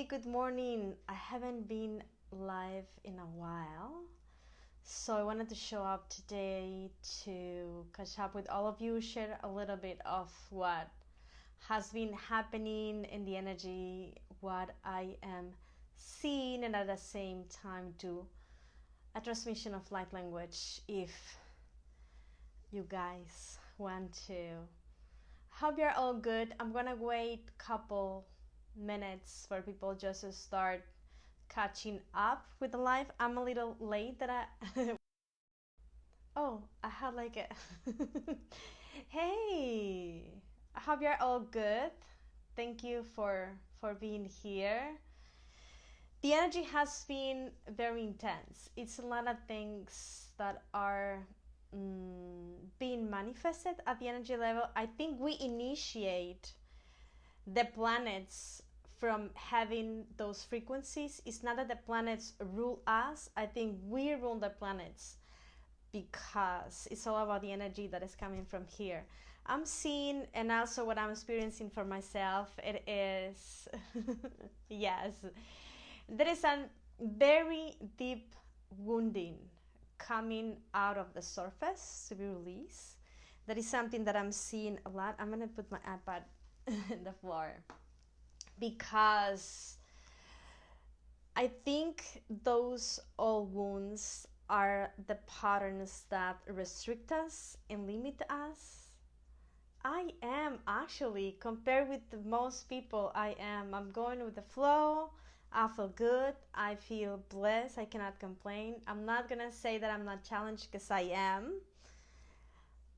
good morning. I haven't been live in a while, so I wanted to show up today to catch up with all of you, share a little bit of what has been happening in the energy, what I am seeing, and at the same time do a transmission of light language if you guys want to. Hope you're all good. I'm gonna wait a couple minutes for people just to start catching up with the live. I'm a little late that I oh, I had like a hey, I hope you're all good. Thank you for being here. The energy has been very intense. It's a lot of things that are being manifested at the energy level. I think we initiate the planets from having those frequencies. It's not that the planets rule us. I think we rule the planets because it's all about the energy that is coming from here. I'm seeing, and also what I'm experiencing for myself, it is, yes, there is a very deep wounding coming out of the surface to be released. That is something that I'm seeing a lot. I'm gonna put my iPad in the floor because I think those old wounds are the patterns that restrict us and limit us. I am actually, compared with most people, I'm going with the flow. I feel good. I feel blessed. I cannot complain. I'm not gonna say that I'm not challenged because I am.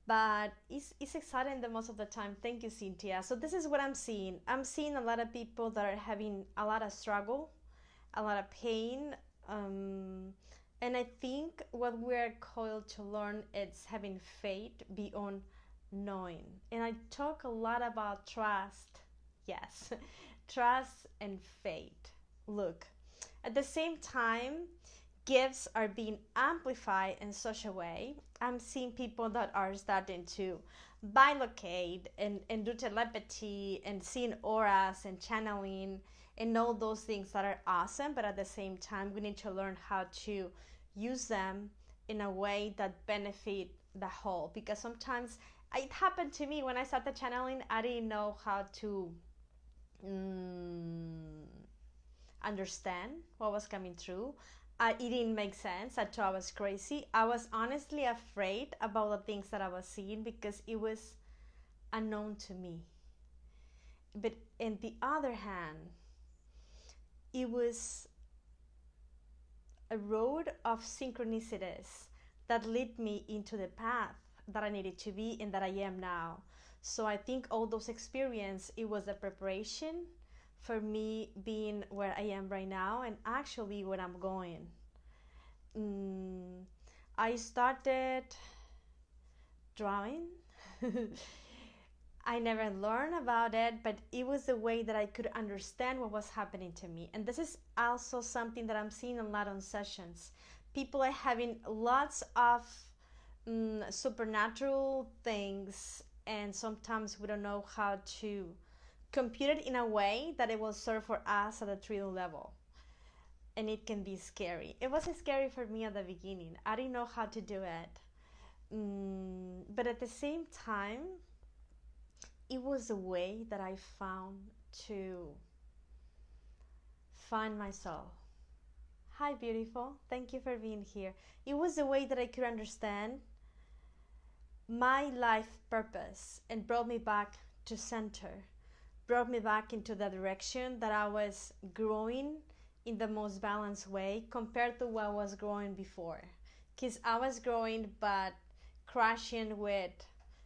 But it's exciting the most of the time. Thank you, Cynthia. So this is what I'm seeing. I'm seeing a lot of people that are having a lot of struggle, a lot of pain. And I think what we're called to learn is having faith beyond knowing. And I talk a lot about trust. Yes, trust and faith. Look, at the same time, gifts are being amplified in such a way. I'm seeing people that are starting to bilocate and do telepathy and seeing auras and channeling and all those things that are awesome, but at the same time we need to learn how to use them in a way that benefit the whole, because sometimes it happened to me when I started channeling. I didn't know how to understand what was coming through. It didn't make sense. I thought I was crazy. I was honestly afraid about the things that I was seeing because it was unknown to me. But on the other hand, it was a road of synchronicities that led me into the path that I needed to be and that I am now. So I think all those experiences, it was a preparation for me being where I am right now and actually where I'm going. I started drawing. I never learned about it, but it was a way that I could understand what was happening to me. And this is also something that I'm seeing a lot on sessions. People are having lots of supernatural things, and sometimes we don't know how to compute it in a way that it will serve for us at a 3D level. And it can be scary. It was scary for me at the beginning. I didn't know how to do it. But at the same time, it was a way that I found to find myself. Hi, beautiful. Thank you for being here. It was a way that I could understand my life purpose and brought me back to center, brought me back into the direction that I was growing in the most balanced way compared to what I was growing before. Because I was growing but crashing with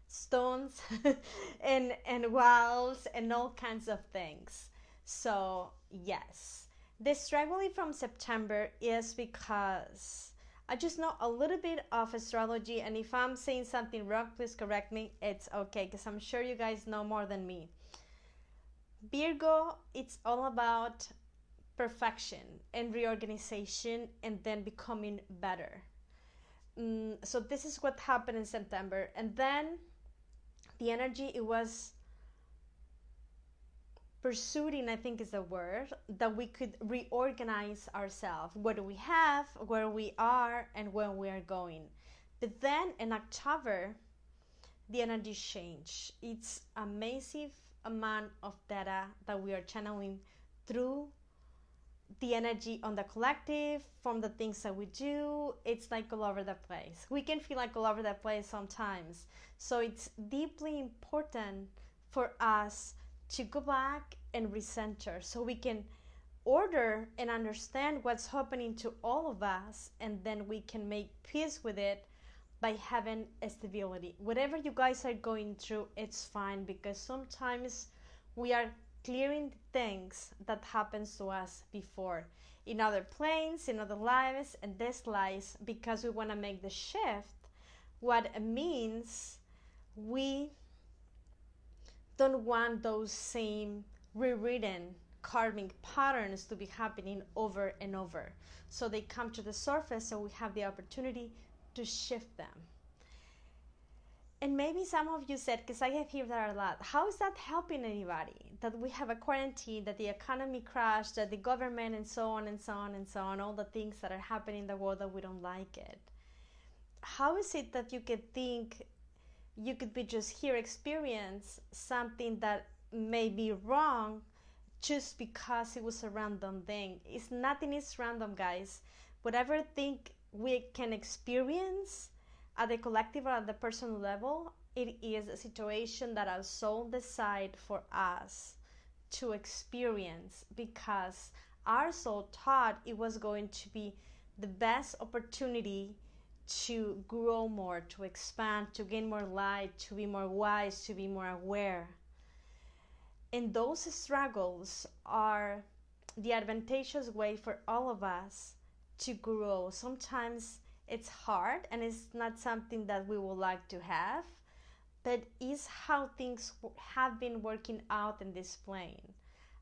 stones and walls and all kinds of things. So yes, the struggling from September is because I just know a little bit of astrology, and if I'm saying something wrong, please correct me. It's okay, because I'm sure you guys know more than me. Virgo, it's all about perfection and reorganization and then becoming better. So this is what happened in September. And then the energy, it was pursuing, I think is the word, that we could reorganize ourselves. What do we have, where we are, and where we are going. But then in October, the energy change. It's a massive amount of data that we are channeling through the energy on the collective, from the things that we do. It's like all over the place. We can feel like all over the place sometimes. So it's deeply important for us to go back and recenter so we can order and understand what's happening to all of us, and then we can make peace with it by having a stability. Whatever you guys are going through, it's fine, because sometimes we are clearing things that happens to us before in other planes, in other lives, and this lives, because we want to make the shift. What it means, we don't want those same rewritten karmic patterns to be happening over and over. So they come to the surface, so we have the opportunity to shift them. And maybe some of you said, because I have heard that a lot, how is that helping anybody? That we have a quarantine, that the economy crashed, that the government, and so on and so on and so on, all the things that are happening in the world that we don't like it. How is it that you could think you could be just here experience something that may be wrong just because it was a random thing? It's nothing is random, guys. Whatever thing we can experience at the collective or at the personal level, it is a situation that our soul decide for us to experience, because our soul thought it was going to be the best opportunity to grow more, to expand, to gain more light, to be more wise, to be more aware. And those struggles are the advantageous way for all of us to grow. Sometimes it's hard and it's not something that we would like to have, but is how things have been working out in this plane.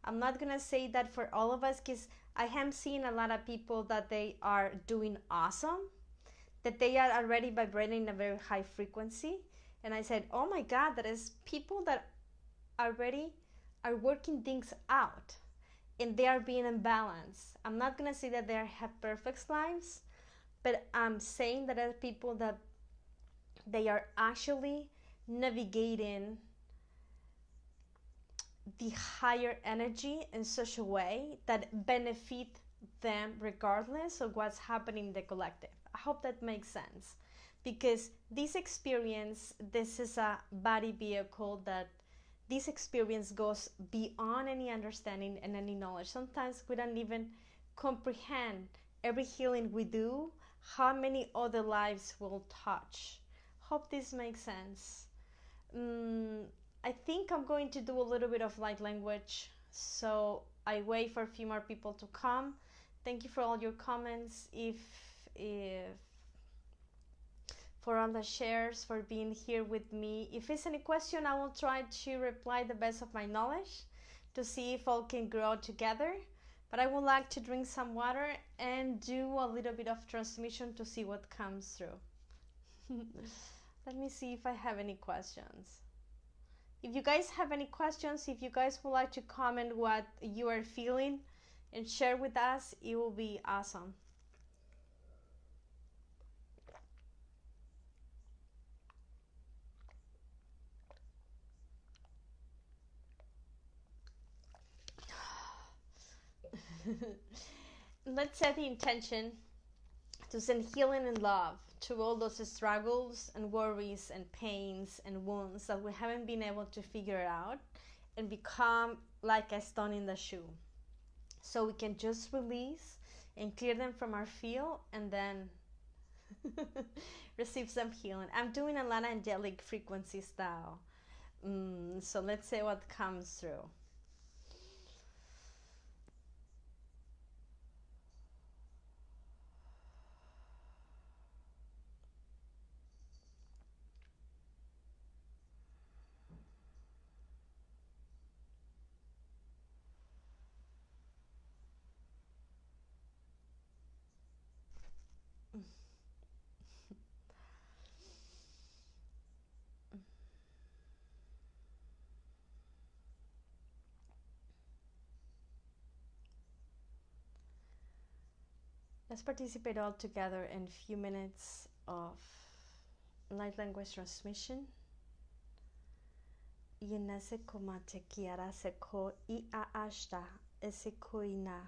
I'm not gonna say that for all of us, because I am seeing a lot of people that they are doing awesome, that they are already vibrating a very high frequency. And I said, oh my God, that is people that already are working things out and they are being in balance. I'm not gonna say that they have perfect lives, but I'm saying that there are people that they are actually navigating the higher energy in such a way that benefit them regardless of what's happening in the collective. I hope that makes sense, because this experience, this is a body vehicle that this experience goes beyond any understanding and any knowledge. Sometimes we don't even comprehend every healing we do, how many other lives will touch. Hope this makes sense. I think I'm going to do a little bit of light language, so I wait for a few more people to come. Thank you for all your comments. If for all the shares, for being here with me. If there's any question, I will try to reply the best of my knowledge to see if all can grow together. But I would like to drink some water and do a little bit of transmission to see what comes through. Let me see if I have any questions. If you guys have any questions, if you guys would like to comment what you are feeling and share with us, it will be awesome. Let's set the intention to send healing and love to all those struggles and worries and pains and wounds that we haven't been able to figure out and become like a stone in the shoe. So we can just release and clear them from our field and then receive some healing. I'm doing a lot of angelic frequency style. So let's see what comes through. Let's participate all together in a few minutes of light language transmission. Yenase komate kiara seko I a ashta esikoina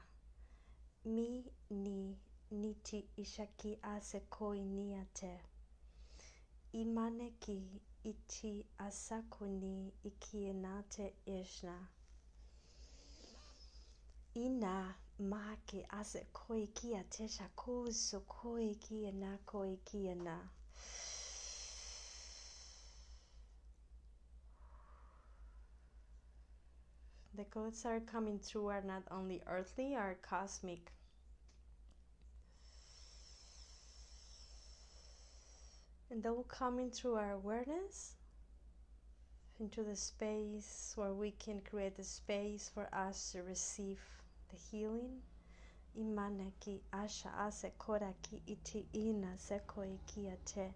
mi ni niti ishaki asekoi niate imaneki iti asakuni ikienate ishna ina make asekoi kia tesha kuso koi kiena koi kiena. The codes are coming through are not only earthly, are cosmic. And they will come into our awareness, into the space where we can create the space for us to receive the healing. Imaneki asha ase koraki iti ina sekoi kiate.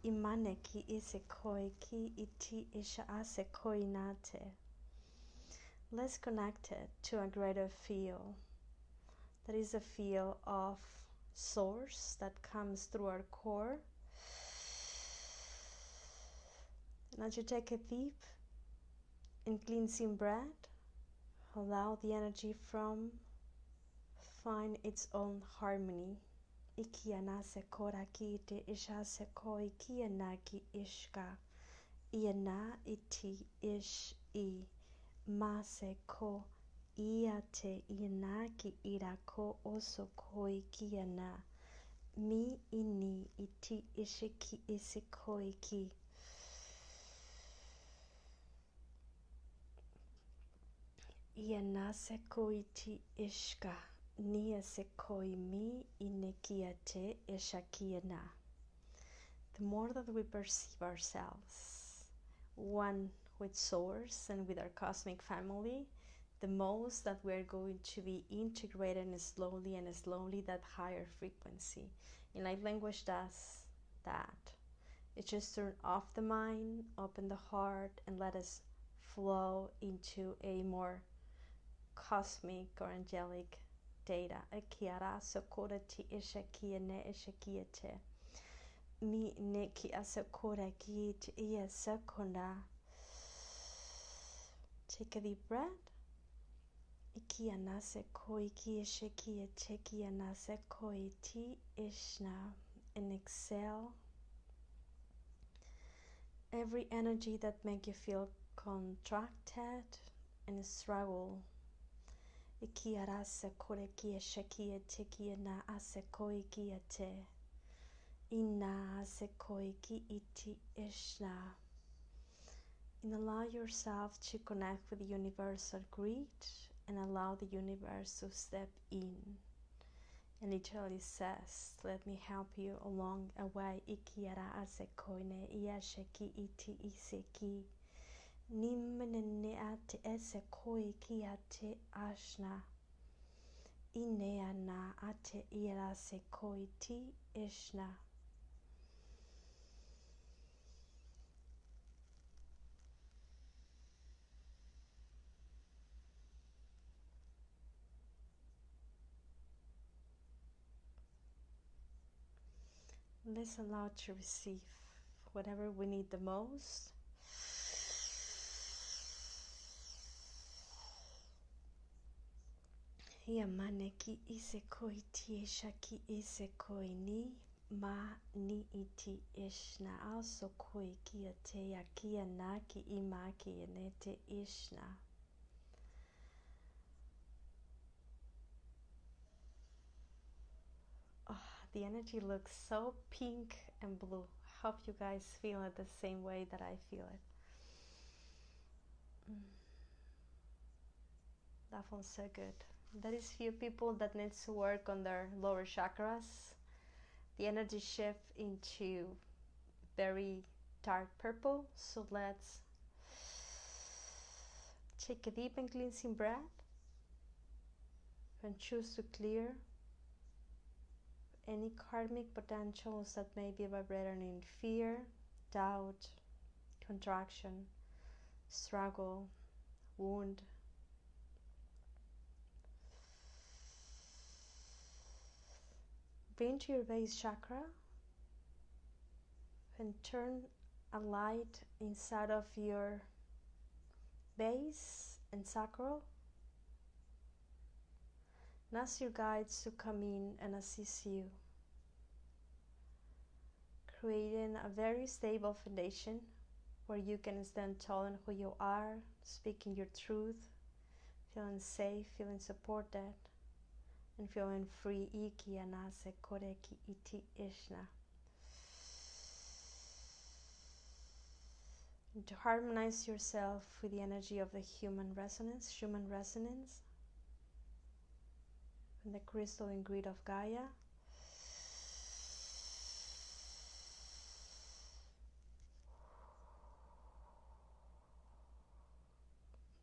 Imaneki isekoi ki iti isha ase koinate. Let's connect it to a greater feel. That is a feel of source that comes through our core. And as you take a deep and cleansing breath, allow the energy from find its own harmony. Ikiana se koraki iti isha se koi kianaki ishka. Iana iti ish I. Mase ko iate ianaki irako oso koi kiana. Mi ini iti ishiki isikoi ki. Iana sekoi ti ishka. Nia sekoi mi inekiate ishakiana. The more that we perceive ourselves one with source and with our cosmic family, the most that we're going to be integrated slowly that higher frequency. In light language does that. It just turn off the mind, open the heart, and let us flow into a more cosmic or angelic data. Akiara sokorati ishakiene ishakiete. Mi neki asakora git iya sakona. Take a deep breath. Ikianase koi ki ishakiete kianase koi ti ishna. And exhale every energy that make you feel contracted and struggle. Ikiara sakora ki ishakiete kiana asekoi kiate. Ina sekoi ki iti ishna. And allow yourself to connect with the universal grid and allow the universe to step in. And literally says, let me help you along a way. Ikiara asekoine iasheki iti iseki. Nimene ate esekoi ki ate ashna. Ineana ate ira sekoi ti ishna. Let's allow to receive whatever we need the most. Yamaneki isekoi tiesha ki isekoi ni ma ni iti ishna. Also koi kia te ya kia naki imaki enete ishna. The energy looks so pink and blue. Hope you guys feel it the same way that I feel it. That feels so good. There is few people that needs to work on their lower chakras. The energy shift into very dark purple. So let's take a deep and cleansing breath and choose to clear any karmic potentials that may be vibrating in fear, doubt, contraction, struggle, wound. into your base chakra and turn a light inside of your base and sacral, and ask your guides to come in and assist you, creating a very stable foundation where you can stand tall in who you are, speaking your truth, feeling safe, feeling supported, and feeling free. Iki anase koreki iti ishna. And to harmonize yourself with the energy of the human resonance, and the crystalline grid of Gaia.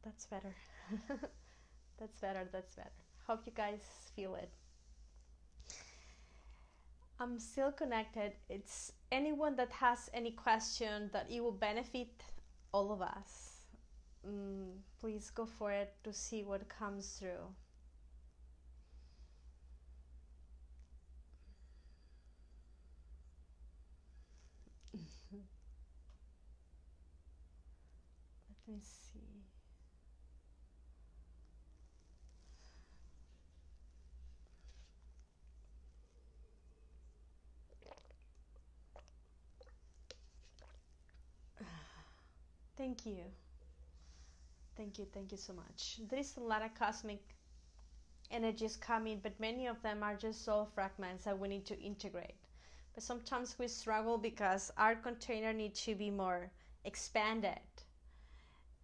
That's better. That's better. Hope you guys feel it. I'm still connected. It's anyone that has any question that it will benefit all of us. Please go for it to see what comes through. Let me see. Thank you. Thank you so much. There is a lot of cosmic energies coming, but many of them are just soul fragments that we need to integrate. But sometimes we struggle because our container needs to be more expanded.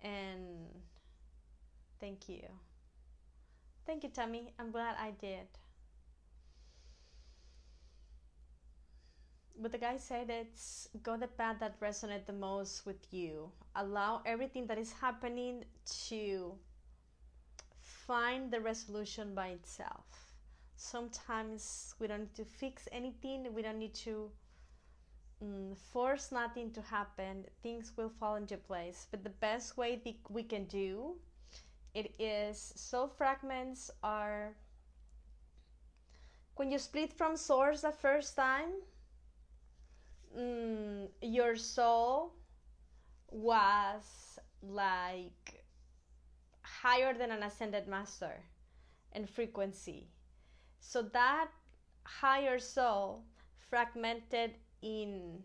And thank you. Thank you, Tammy. I'm glad I did. But the guy said it's go the path that resonates the most with you. Allow everything that is happening to find the resolution by itself. Sometimes we don't need to fix anything. We don't need to force nothing to happen. Things will fall into place. But the best way we can do it is soul fragments are when you split from source the first time. Your soul was like higher than an ascended master in frequency. So that higher soul fragmented in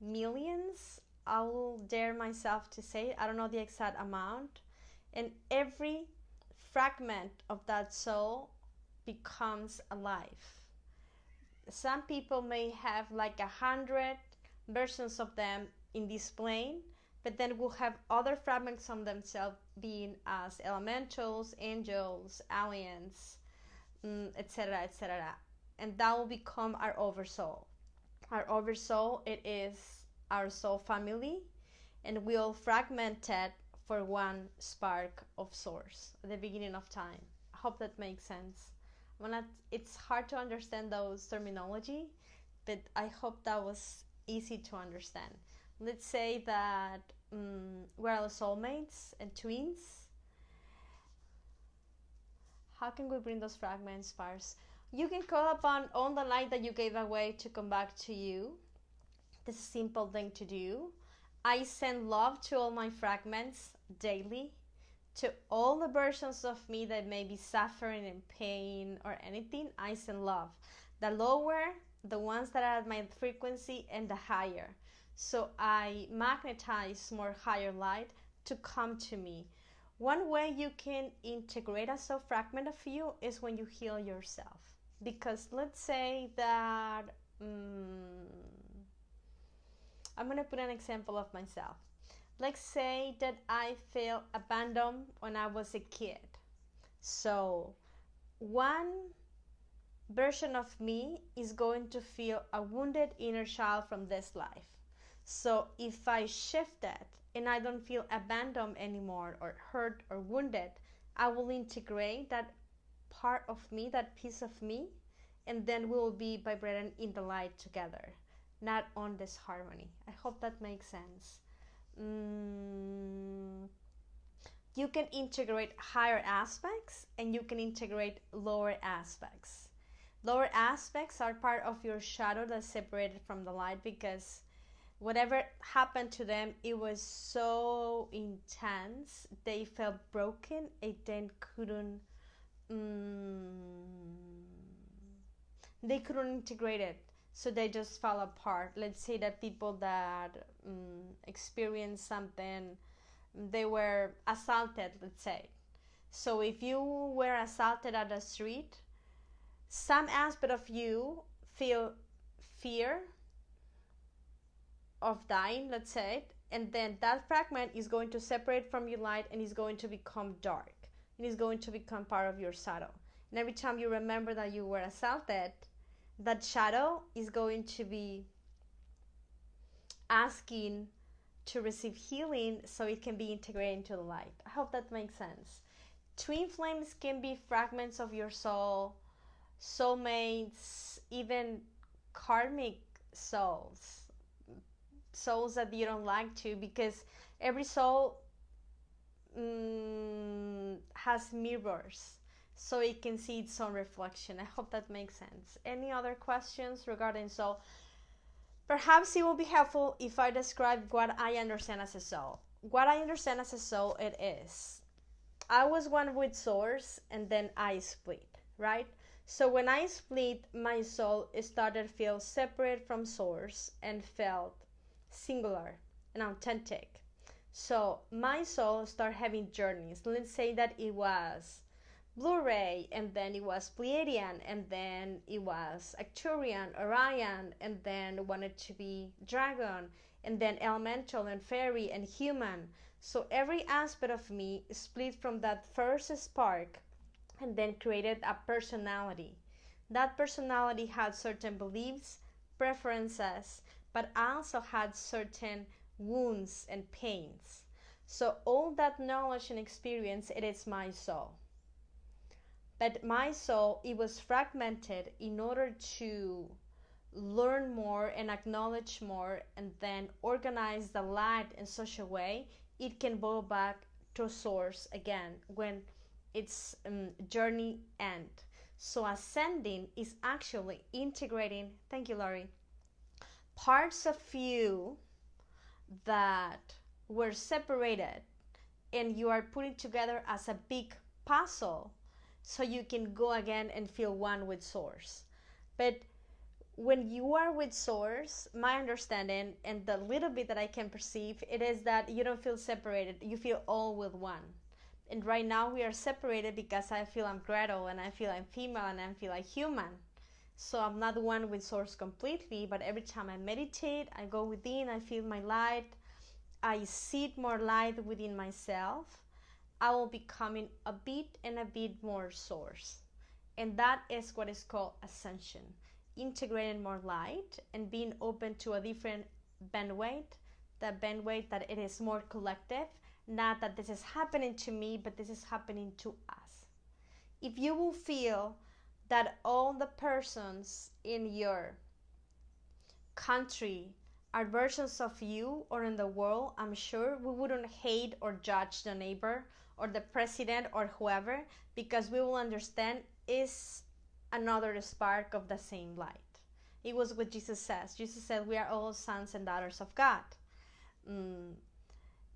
millions, I will dare myself to say, I don't know the exact amount, and every fragment of that soul becomes alive. Some people may have like 100 versions of them in this plane, but then we'll have other fragments of themselves being as elementals, angels, aliens, etc., etc. And that will become our oversoul. Our oversoul, it is our soul family, and we all fragmented for one spark of source at the beginning of time. I hope that makes sense. It's hard to understand those terminology, but I hope that was easy to understand. Let's say that we're all soulmates and twins. How can we bring those fragments first? You can call upon all the light that you gave away to come back to you. This is a simple thing to do. I send love to all my fragments daily, to all the versions of me that may be suffering in pain or anything. I send love. The lower, the ones that are at my frequency, and the higher. So I magnetize more higher light to come to me. One way you can integrate a soul fragment of you is when you heal yourself. Because let's say that I'm going to put an example of myself. Let's say that I felt abandoned when I was a kid. So one version of me is going to feel a wounded inner child from this life. So if I shift that and I don't feel abandoned anymore or hurt or wounded, I will integrate that part of me, that piece of me, and then we'll be vibrating in the light together, not on this harmony. I hope that makes sense. You can integrate higher aspects and you can integrate lower aspects. Lower aspects are part of your shadow that's separated from the light, because whatever happened to them, it was so intense. They felt broken. It then couldn't. They couldn't integrate it, so they just fell apart. Let's say that people that experienced something, they were assaulted, let's say. So if you were assaulted at the street, some aspect of you feel fear of dying, let's say, and then that fragment is going to separate from your light and is going to become dark. It is going to become part of your shadow. And every time you remember that you were assaulted, that shadow is going to be asking to receive healing so it can be integrated into the light. I hope that makes sense. Twin flames can be fragments of your soul, soulmates, even karmic souls, souls that you don't like to, because every soul has mirrors, so it can see its own reflection. I hope that makes sense. Any other questions regarding soul? Perhaps it will be helpful if I describe what I understand as a soul. What I understand as a soul, it is, I was one with source and then I split, right? So when I split, my soul started to feel separate from source and felt singular and authentic. So my soul started having journeys. Let's say that it was Blu-ray, and then it was Pleiadian, and then it was Arcturian, Orion, and then wanted to be Dragon, and then Elemental and Fairy and Human. So every aspect of me split from that first spark and then created a personality. That personality had certain beliefs, preferences, but also had certain wounds and pains. So all that knowledge and experience, it is my soul. But my soul, it was fragmented in order to learn more and acknowledge more, and then organize the light in such a way it can go back to source again when its journey end. So ascending is actually integrating, thank you Laurie, parts of you that were separated, and you are putting together as a big puzzle so you can go again and feel one with source. But when you are with source, my understanding and the little bit that I can perceive, it is that you don't feel separated, you feel all with one. And right now we are separated because I feel I'm Gretel, and I feel I'm female, and I feel like human. So I'm not one with source completely, but every time I meditate, I go within, I feel my light, I see more light within myself, I will be becoming a bit and a bit more source. And that is what is called ascension. Integrating more light and being open to a different bandwidth, the bandwidth that it is more collective, not that this is happening to me, but this is happening to us. If you will feel that all the persons in your country are versions of you, or in the world, I'm sure we wouldn't hate or judge the neighbor or the president or whoever, because we will understand is another spark of the same light. It was what Jesus says. Jesus said we are all sons and daughters of God.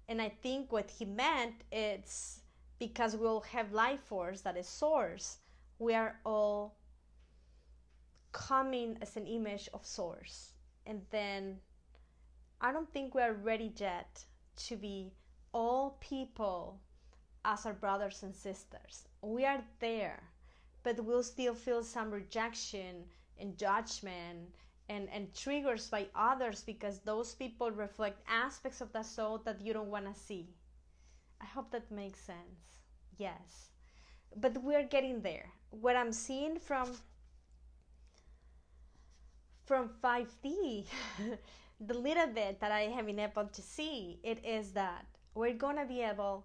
And I think what he meant is because we all have life force that is source, we are all coming as an image of source. And then I don't think we are ready yet to be all people as our brothers and sisters. We are there, but we'll still feel some rejection and judgment and triggers by others, because those people reflect aspects of the soul that you don't want to see. I hope that makes sense. Yes. But we're getting there. What I'm seeing from 5D, the little bit that I have been able to see, it is that we're going to be able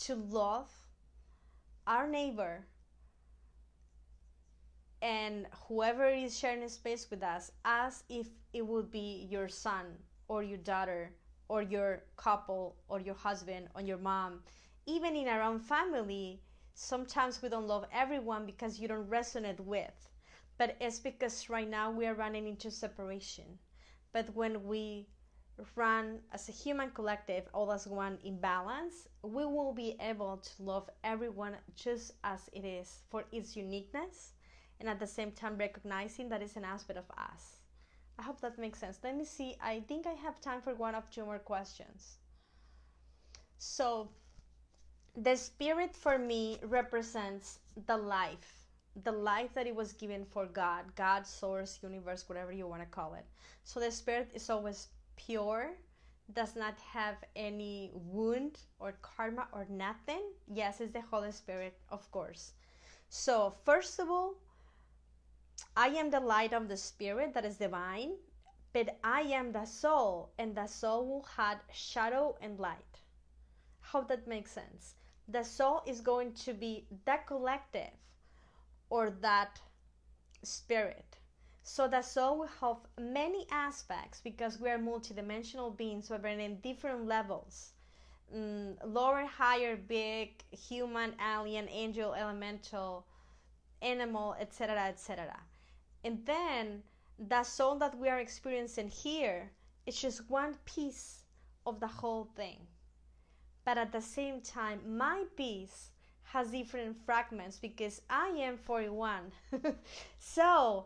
to love our neighbor and whoever is sharing space with us as if it would be your son or your daughter or your couple or your husband or your mom. Even in our own family, sometimes we don't love everyone because you don't resonate with. but it's because right now we are running into separation. But when we run as a human collective, all as one in balance, we will be able to love everyone just as it is for its uniqueness, and at the same time recognizing that it's an aspect of us. I hope that makes sense. Let me see. I think I have time for one or two more questions. So, the spirit for me represents the life that it was given for God, source, universe, whatever you want to call it. So the spirit is always pure, does not have any wound or karma or nothing. Yes, it's the Holy Spirit, of course. So, first of all, I am the light of the spirit that is divine, but I am the soul, and the soul will have shadow and light. Hope that makes sense. The soul is going to be that collective or that spirit. So the soul will have many aspects because we are multidimensional beings operating in different levels. Lower, higher, big, human, alien, angel, elemental, animal, etc., etc. And then the soul that we are experiencing here is just one piece of the whole thing. But at the same time, my piece has different fragments because I am 41. So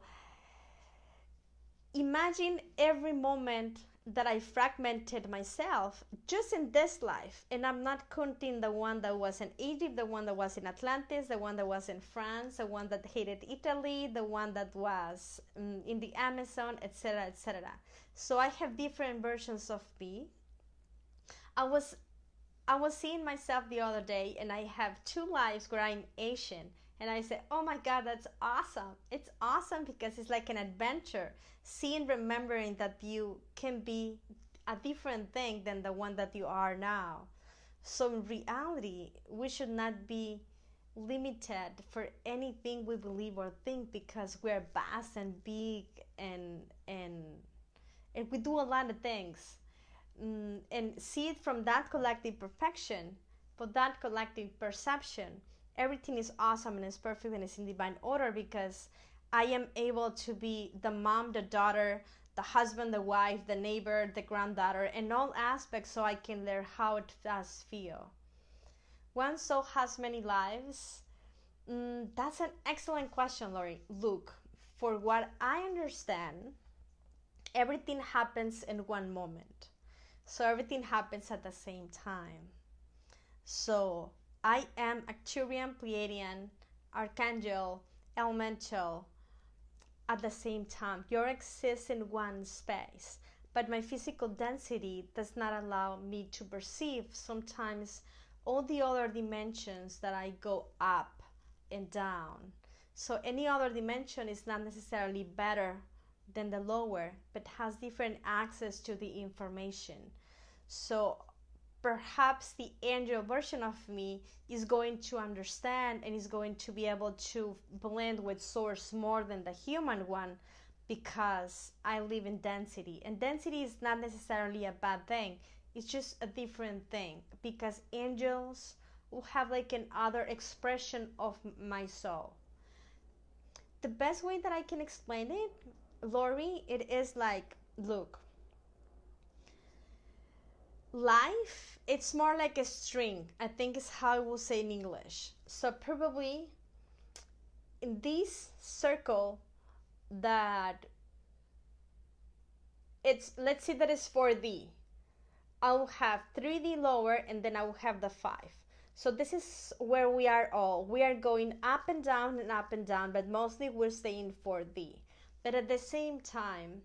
imagine every moment that I fragmented myself just in this life. And I'm not counting the one that was in Egypt, the one that was in Atlantis, the one that was in France, the one that hated Italy, the one that was in the Amazon, etc., etc. So I have different versions of me. I was seeing myself the other day, and I have two lives where I'm Asian, and I said, oh my God, that's awesome. It's awesome because it's like an adventure, seeing, remembering that you can be a different thing than the one that you are now. So in reality, we should not be limited for anything we believe or think because we're vast and big and we do a lot of things. And see it from that collective perfection, for that collective perception, everything is awesome and is perfect and is in divine order because I am able to be the mom, the daughter, the husband, the wife, the neighbor, the granddaughter, and all aspects so I can learn how it does feel. One soul has many lives. That's an excellent question, Lori. Look, for what I understand, everything happens in one moment. So everything happens at the same time. So I am Arcturian, Pleiadian, Archangel, Elemental at the same time. You exist in one space, but my physical density does not allow me to perceive sometimes all the other dimensions that I go up and down. So any other dimension is not necessarily better than the lower, but has different access to the information. So perhaps the angel version of me is going to understand and is going to be able to blend with source more than the human one because I live in density. And density is not necessarily a bad thing. It's just a different thing because angels will have like an other expression of my soul. The best way that I can explain it, Lori, it is like, look, life, it's more like a string, I think is how I will say in English. So probably in this circle that it's, let's say that it's 4D, I will have 3D lower and then I will have the 5. So this is where we are all. We are going up and down and up and down, but mostly we're staying 4D. But at the same time,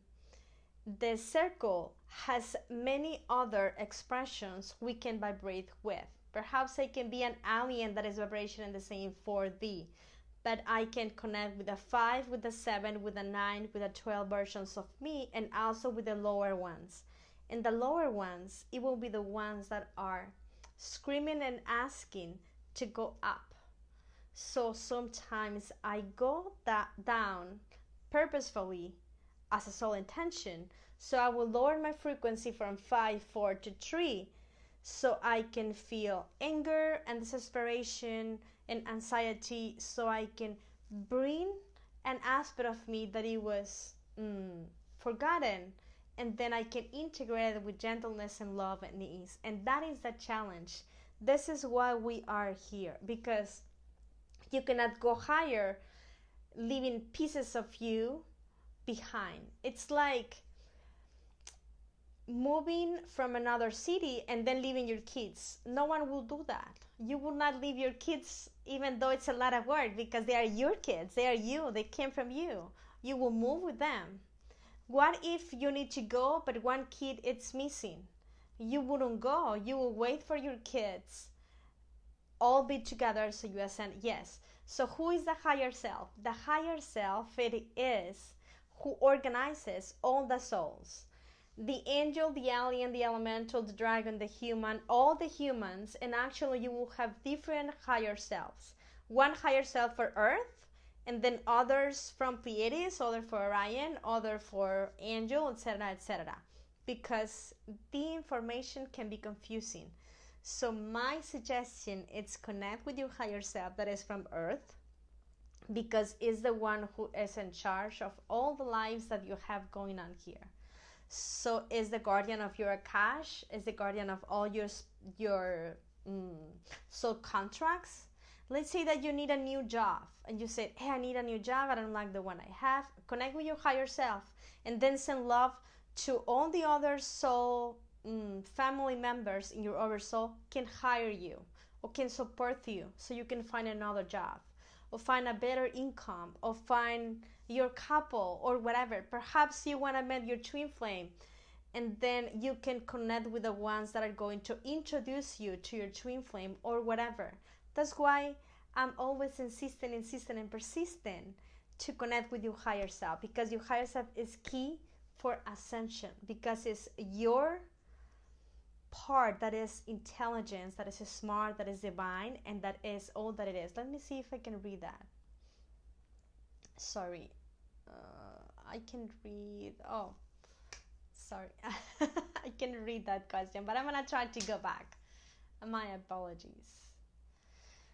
the circle has many other expressions we can vibrate with. Perhaps I can be an alien that is vibration in the same 4D, but I can connect with the 5, with the 7, with the 9, with the 12 versions of me, and also with the lower ones. And the lower ones, it will be the ones that are screaming and asking to go up. So sometimes I go down purposefully as a soul intention. So I will lower my frequency from 5, 4 to 3 so I can feel anger and desperation and anxiety, so I can bring an aspect of me that it was forgotten, and then I can integrate it with gentleness and love and ease. And that is the challenge. This is why we are here, because you cannot go higher leaving pieces of you behind. It's like moving from another city and then leaving your kids. No one will do that. You will not leave your kids, even though it's a lot of work, because they are your kids. They are you. They came from you. You will move with them. What if you need to go, but one kid is missing? You wouldn't go. You will wait for your kids all be together so you ascend. Yes. So who is the higher self? The higher self, it is who organizes all the souls. The angel, the alien, the elemental, the dragon, the human, all the humans, and actually you will have different higher selves. One higher self for Earth, and then others from Pleiades, other for Orion, other for angel, etc., etc. Because the information can be confusing. So my suggestion is connect with your higher self that is from Earth, because it's the one who is in charge of all the lives that you have going on here. So is the guardian of your Akash, is the guardian of all your soul contracts. Let's say that you need a new job and you say, hey, I need a new job, I don't like the one I have. Connect with your higher self and then send love to all the other soul family members in your oversoul can hire you or can support you so you can find another job or find a better income or find your couple or whatever. Perhaps you want to meet your twin flame, and then you can connect with the ones that are going to introduce you to your twin flame or whatever. That's why I'm always insistent and persistent to connect with your higher self, because your higher self is key for ascension, because it's your part that is intelligence, that is smart, that is divine, and that is all that it is. Let me see if I can read that. Sorry, I can read. Oh, sorry, I can read that question, but I'm gonna try to go back. My apologies.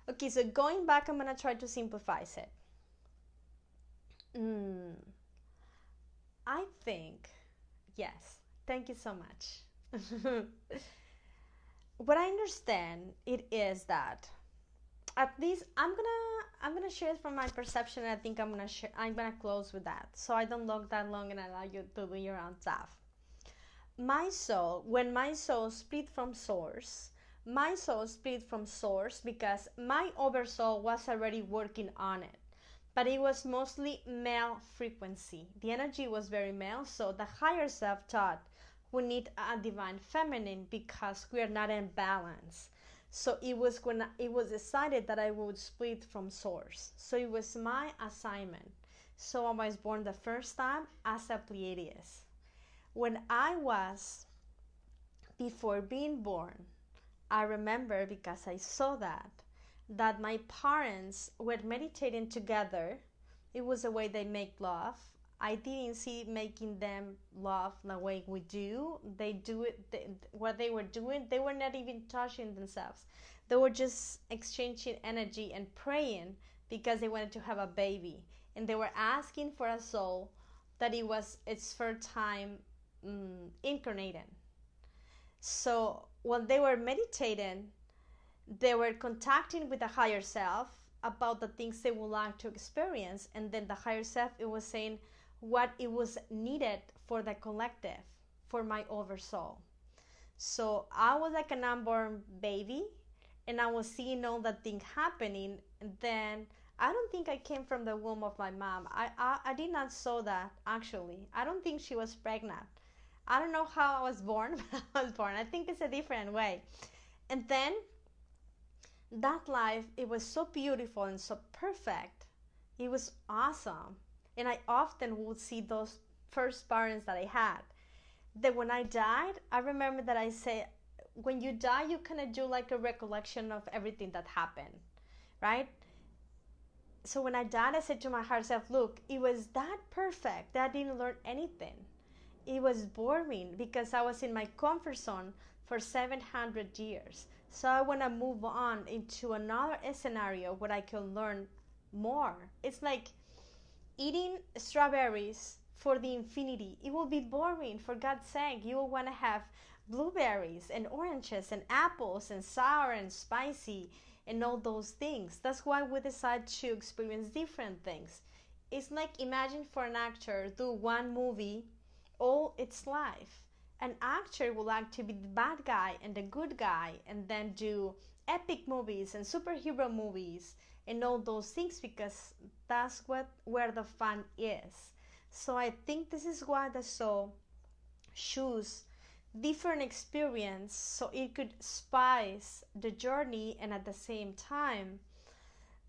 Okay, so going back, I'm gonna try to simplify it. I think, yes. Thank you so much. What I understand it is that, at least I'm gonna share it from my perception, and I think I'm gonna close with that, so I don't look that long and allow you to do your own stuff. My soul, when my soul split from source, because my oversoul was already working on it, but it was mostly male frequency. The energy was very male, so the higher self thought we need a divine feminine because we are not in balance. So it was when it was decided that I would split from source. So it was my assignment. So I was born the first time as a Pleiades. When I was, before being born, I remember, because I saw that my parents were meditating together. It was the way they make love. I didn't see making them love the way we do. They do it, what they were doing, they were not even touching themselves. They were just exchanging energy and praying because they wanted to have a baby. And they were asking for a soul that it was its first time incarnating. So when they were meditating, they were contacting with the higher self about the things they would like to experience. And then the higher self, it was saying what it was needed for the collective, for my oversoul. So I was like an unborn baby, and I was seeing all that thing happening. And then I don't think I came from the womb of my mom. I did not saw that, actually. I don't think she was pregnant. I don't know how I was born, but I was born. I think it's a different way. And then that life, it was so beautiful and so perfect. It was awesome. And I often would see those first parents that I had. That when I died, I remember that I said, when you die, you kind of do like a recollection of everything that happened, right? So when I died, I said to my higher self, look, it was that perfect that I didn't learn anything. It was boring because I was in my comfort zone for 700 years. So I want to move on into another scenario where I can learn more. It's like Eating strawberries for the infinity. It will be boring, for God's sake. You will want to have blueberries and oranges and apples and sour and spicy and all those things. That's why we decide to experience different things. It's like imagine for an actor do one movie all its life. An actor will like to be the bad guy and the good guy and then do epic movies and superhero movies and all those things because that's what where the fun is. So I think this is why the soul choose different experience so it could spice the journey and at the same time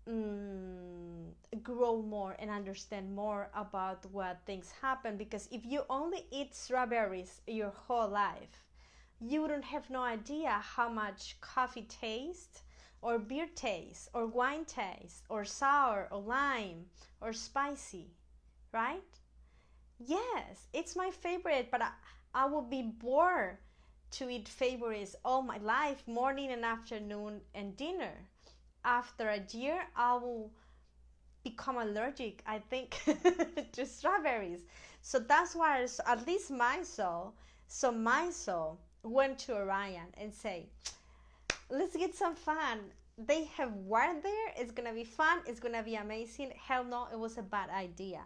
mm, grow more and understand more about what things happen, because if you only eat strawberries your whole life you wouldn't have no idea how much coffee tastes or beer tastes or wine tastes or sour or lime or spicy, right? Yes, it's my favorite, but I will be bored to eat favorites all my life, morning and afternoon and dinner. After a year, I will become allergic, I think, to strawberries. So that's why, at least my soul went to Orion and say, let's get some fun. They have water there. It's gonna be fun. It's gonna be amazing. Hell no, it was a bad idea.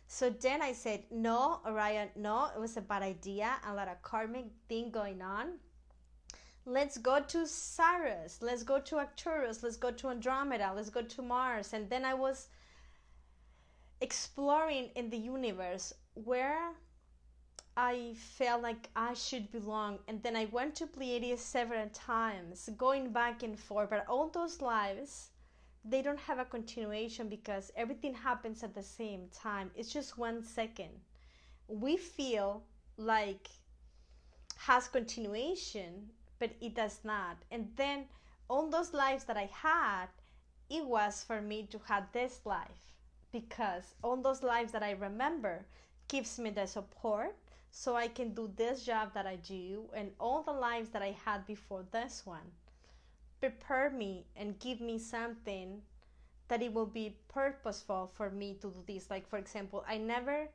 So then I said, no, Orion, no, it was a bad idea. A lot of karmic thing going on. Let's go to Sirius. Let's go to Arcturus. Let's go to Andromeda. Let's go to Mars. And then I was exploring in the universe where I felt like I should belong. And then I went to Pleiades several times, going back and forth. But all those lives, they don't have a continuation because everything happens at the same time. It's just 1 second. We feel like has continuation, but it does not. And then all those lives that I had, it was for me to have this life because all those lives that I remember gives me the support so I can do this job that I do, and all the lives that I had before this one prepare me and give me something that it will be purposeful for me to do this. Like for example, I never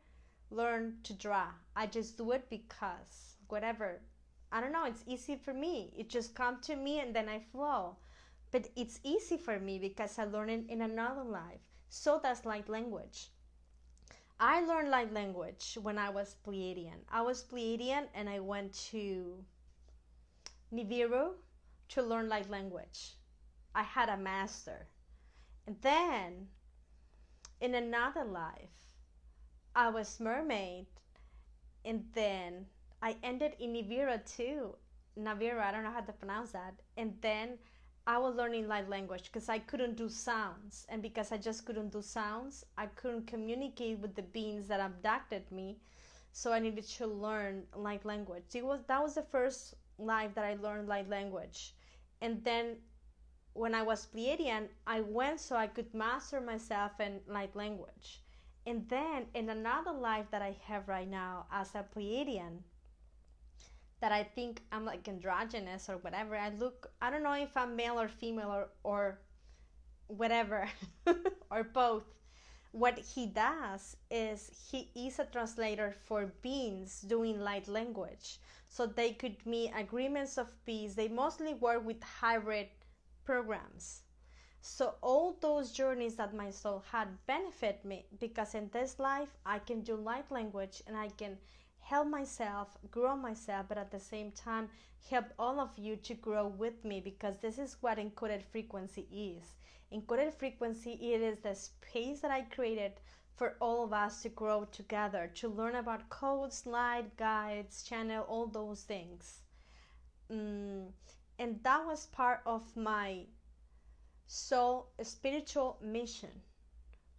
learned to draw. I just do it because whatever. I don't know, it's easy for me. It just comes to me and then I flow. But it's easy for me because I learned it in another life. So that's light language. I learned light language when I was Pleiadian. I was Pleiadian and I went to Nibiru to learn light language. I had a master. And then in another life, I was mermaid. And then I ended in Nibiru too. Nibiru, I don't know how to pronounce that. And then I was learning light language because I couldn't do sounds. And because I just couldn't do sounds, I couldn't communicate with the beings that abducted me. So I needed to learn light language. That was the first life that I learned light language. And then when I was Pleiadian, I went so I could master myself in light language. And then in another life that I have right now as a Pleiadian, that I think I'm like androgynous or whatever. I don't know if I'm male or female or whatever, or both. What he does is he is a translator for beings doing light language. So they could meet agreements of peace. They mostly work with hybrid programs. So all those journeys that my soul had benefit me because in this life I can do light language and I can help myself, grow myself, but at the same time help all of you to grow with me, because this is what encoded frequency is. Encoded frequency, it is the space that I created for all of us to grow together, to learn about codes, light, guides, channel, all those things. And that was part of my soul spiritual mission,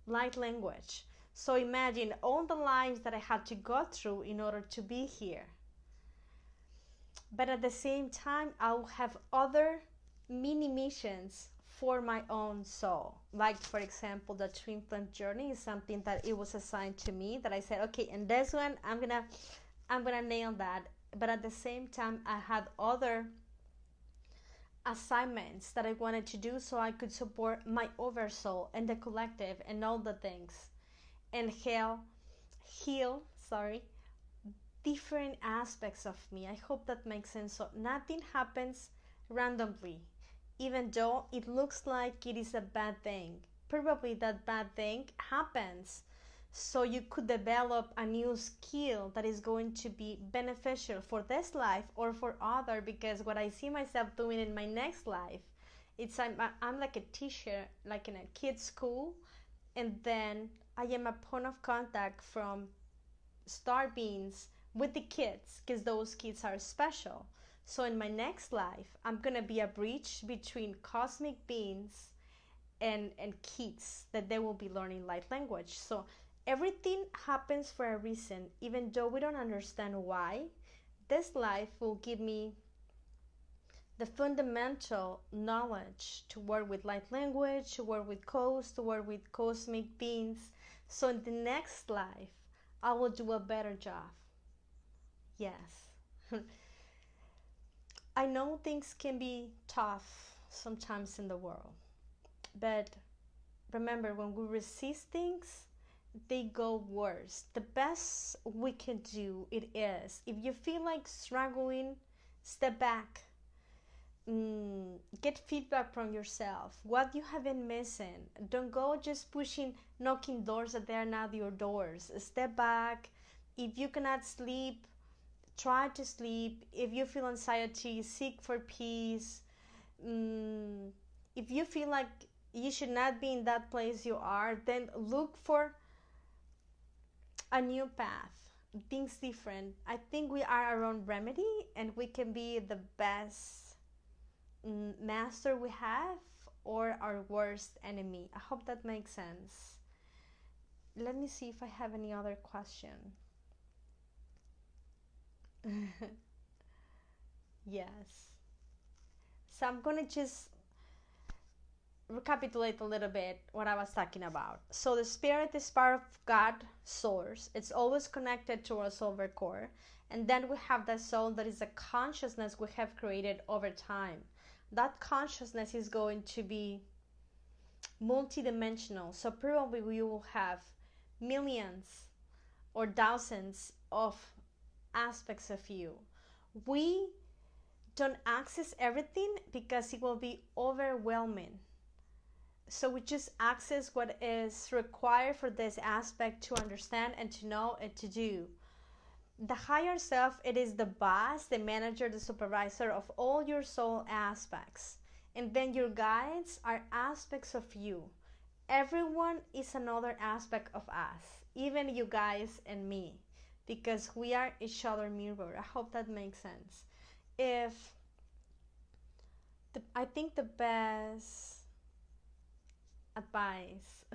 light language. So imagine all the lives that I had to go through in order to be here. But at the same time, I'll have other mini missions for my own soul. Like for example, the twin flame journey is something that it was assigned to me, that I said, okay, in this one I'm gonna nail that. But at the same time, I had other assignments that I wanted to do so I could support my oversoul and the collective and all the things. and heal, sorry, different aspects of me. I hope that makes sense. So nothing happens randomly, even though it looks like it is a bad thing. Probably that bad thing happens. So you could develop a new skill that is going to be beneficial for this life or for other, because what I see myself doing in my next life, it's I'm like a teacher, like in a kid's school, and then I am a point of contact from star beings with the kids, because those kids are special. So in my next life, I'm gonna be a bridge between cosmic beings and kids, that they will be learning light language. So everything happens for a reason, even though we don't understand why. This life will give me the fundamental knowledge to work with light language, to work with codes, to work with cosmic beings. So in the next life, I will do a better job. Yes. I know things can be tough sometimes in the world, but remember, when we resist things, they go worse. The best we can do it is, if you feel like struggling, step back. Get feedback from yourself. What you have been missing. Don't go just pushing, knocking doors that they are not your doors. Step back. If you cannot sleep, try to sleep. If you feel anxiety, seek for peace. If you feel like you should not be in that place you are, then look for a new path, things different. I think we are our own remedy, and we can be the best master we have, or our worst enemy. I hope that makes sense. Let me see if I have any other question. Yes. So I'm gonna just recapitulate a little bit what I was talking about. So the spirit is part of God source. It's always connected to our silver core. And then we have the soul, that is a consciousness we have created over time. That consciousness is going to be multidimensional. So probably we will have millions or thousands of aspects of you. We don't access everything because it will be overwhelming. So we just access what is required for this aspect to understand and to know and to do. The higher self, it is the boss, the manager, the supervisor of all your soul aspects. And then your guides are aspects of you. Everyone is another aspect of us, even you guys and me, because we are each other mirror. I hope that makes sense. I think the best advice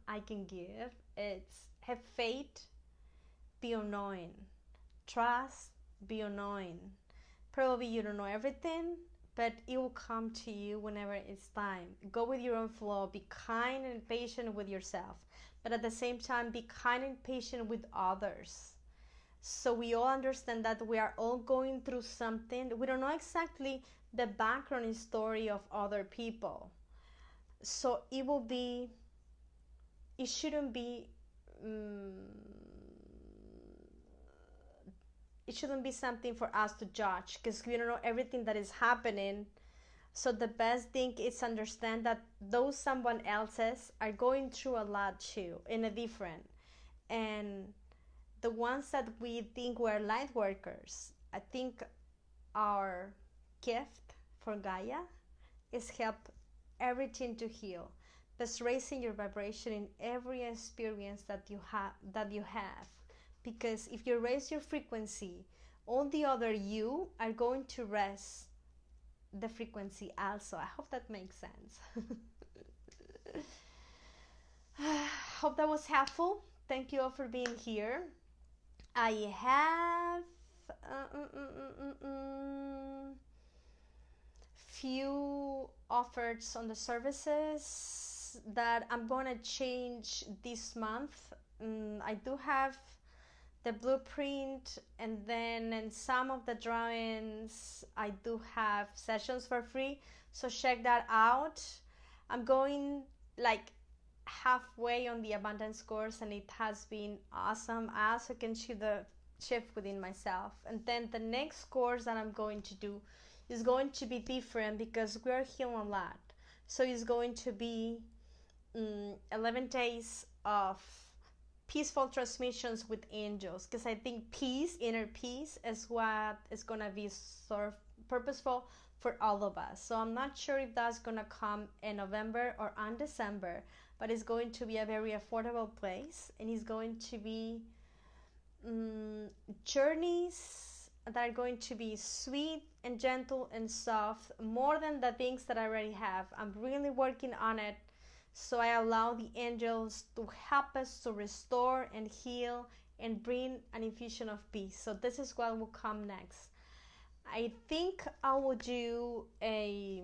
I can give is have faith, be unknowing. Trust, be unknowing. Probably you don't know everything, but it will come to you whenever it's time. Go with your own flow. Be kind and patient with yourself, but at the same time, be kind and patient with others. So we all understand that we are all going through something. We don't know exactly the background story of other people. So it shouldn't be it shouldn't be something for us to judge, because we don't know everything that is happening. So the best thing is understand that those someone else's are going through a lot too, in a different. And the ones that we think were light workers, I think our gift for Gaia is help everything to heal. That's raising your vibration in every experience that you have. Because if you raise your frequency, all the other you are going to raise the frequency also. I hope that makes sense. Hope that was helpful. Thank you all for being here. I have few offers on the services that I'm gonna change this month. I do have the blueprint, and then in some of the drawings I do have sessions for free, so check that out. I'm going like halfway on the abundance course, and it has been awesome. I also can see the shift within myself. And then the next course that I'm going to do is going to be different because we're healing a lot. So it's going to be 11 days of peaceful transmissions with angels, because I think peace, inner peace, is what is going to be sort of purposeful for all of us. So I'm not sure if that's going to come in November or on December, but it's going to be a very affordable place, and it's going to be journeys that are going to be sweet and gentle and soft, more than the things that I already have. I'm really working on it, so I allow the angels to help us to restore and heal and bring an infusion of peace. So this is what will come next. I think I will do a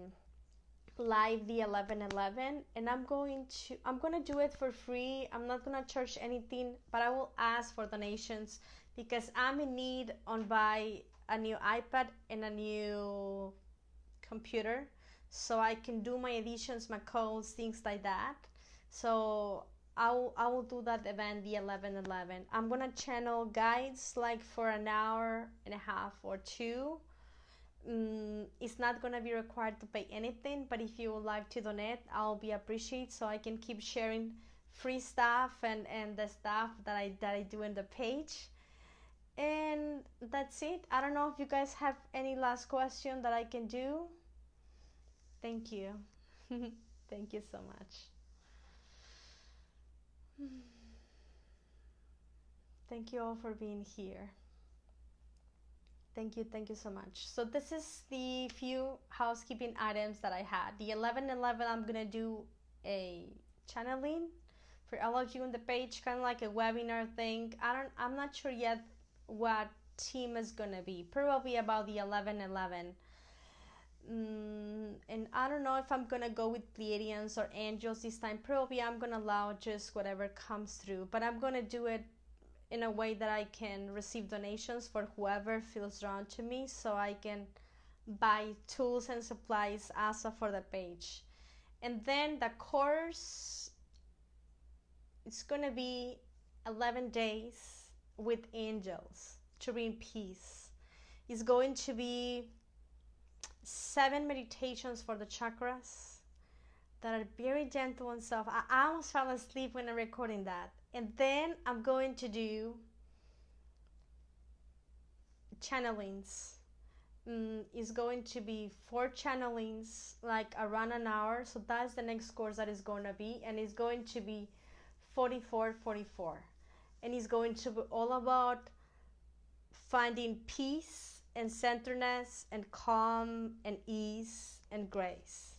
live the 11/11, and I'm gonna do it for free. I'm not gonna charge anything, but I will ask for donations because I'm in need on buy a new iPad and a new computer, so I can do my editions, my codes, things like that. So I will do that event the 11/11. I'm gonna channel guides like for an hour and a half or two. It's not gonna be required to pay anything, but if you would like to donate, I'll be appreciated, so I can keep sharing free stuff and the stuff that I do in the page. And that's it. I don't know if you guys have any last question that I can do. Thank you. Thank you so much. Thank you all for being here. Thank you so much. So this is the few housekeeping items that I had. The 11/11, I'm gonna do a channeling for all of you on the page, kind of like a webinar thing. I'm not sure yet what theme is gonna be. Probably about the 11/11. And I don't know if I'm gonna go with Pleiadians or angels this time. Probably I'm gonna allow just whatever comes through, but I'm gonna do it in a way that I can receive donations for whoever feels drawn to me, so I can buy tools and supplies also for the page. And then the course, it's gonna be 11 days with angels to bring peace. It's going to be 7 meditations for the chakras that are very gentle and soft. I almost fell asleep when I'm recording that. And then I'm going to do channelings. It's going to be 4 channelings, like around an hour. So that's the next course that is going to be. And it's going to be 44. And it's going to be all about finding peace and centeredness and calm and ease and grace.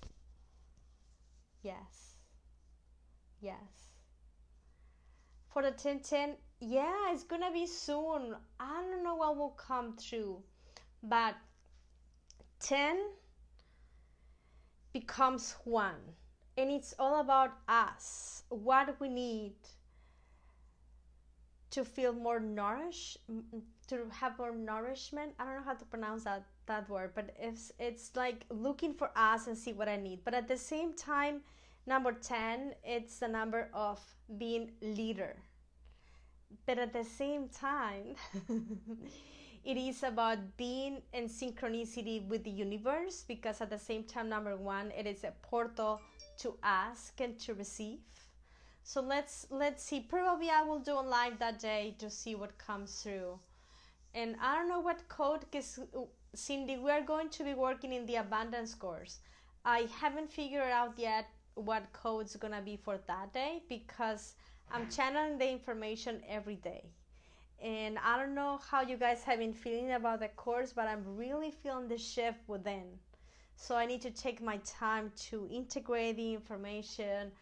Yes. For the 10/10, yeah, it's gonna be soon. I don't know what will come through, but 10 becomes 1, and it's all about us, what we need to feel more nourished, to have more nourishment. I don't know how to pronounce that word, but it's like looking for us and see what I need. But at the same time, number 10, it's the number of being leader. But at the same time, it is about being in synchronicity with the universe, because at the same time, number 1, it is a portal to ask and to receive. So let's see. Probably I will do a live that day to see what comes through. And I don't know what code, because Cindy, we are going to be working in the abundance course. I haven't figured out yet what code's gonna be for that day, because I'm channeling the information every day. And I don't know how you guys have been feeling about the course, but I'm really feeling the shift within. So I need to take my time to integrate the information,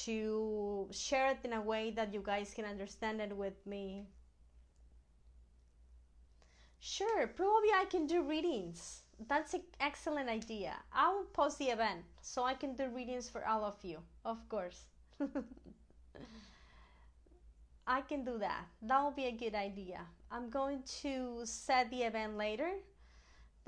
to share it in a way that you guys can understand it with me. Sure, probably I can do readings. That's an excellent idea. I will post the event so I can do readings for all of you, of course. I can do that. That will be a good idea. I'm going to set the event later.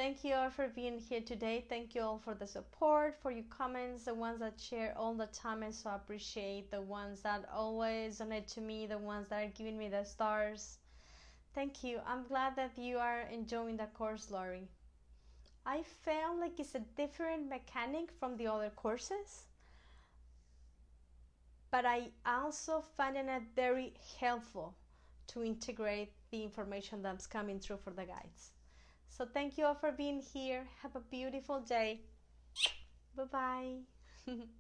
Thank you all for being here today. Thank you all for the support, for your comments, the ones that share all the time. I so appreciate the ones that always donate to me, the ones that are giving me the stars. Thank you. I'm glad that you are enjoying the course, Lori. I felt like it's a different mechanic from the other courses, but I also find it very helpful to integrate the information that's coming through for the guides. So thank you all for being here. Have a beautiful day. Bye bye.